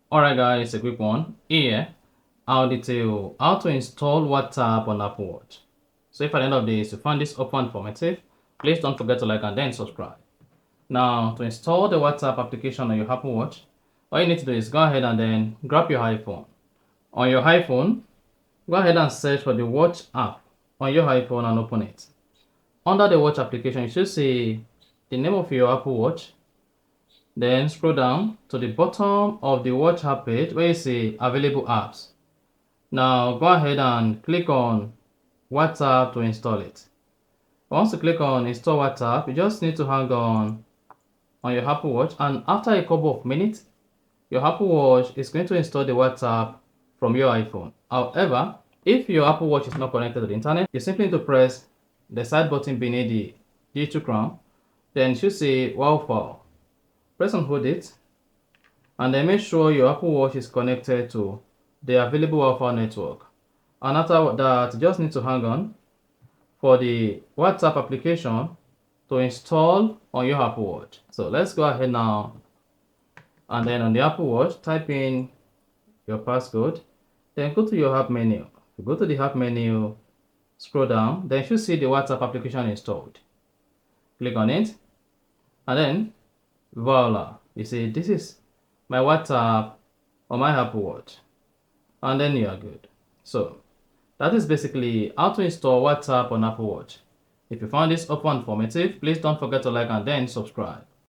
Alright guys, a quick one. Here, I'll detail how to install WhatsApp on Apple Watch. So if at the end of this you find this often informative, please don't forget to like and then subscribe. Now, to install the WhatsApp application on your Apple Watch, all you need to do is go ahead and then grab your iPhone. On your iPhone, go ahead and search for the Watch app on your iPhone and open it. Under the Watch application, you should see the name of your Apple Watch. Then scroll down to the bottom of the Watch app page where you see available apps. Now go ahead and click on WhatsApp to install it. Once you click on install WhatsApp, you just need to hang on your Apple Watch, and after a couple of minutes, your Apple Watch is going to install the WhatsApp from your iPhone. However, if your Apple Watch is not connected to the internet, you simply need to press the side button beneath the digital crown. Then you should say WOW file. Press and hold it, and then make sure your Apple Watch is connected to the available Wi-Fi network. And after that, you just need to hang on for the WhatsApp application to install on your Apple Watch. So let's go ahead now, and then on the Apple Watch, type in your passcode, then go to your app menu. You go to the app menu, scroll down, then you should see the WhatsApp application installed. Click on it, and then voila, you see this is my WhatsApp on my Apple Watch, and then you are good. So that is basically how to install WhatsApp on Apple Watch. If you found this offer informative, please don't forget to like and then subscribe.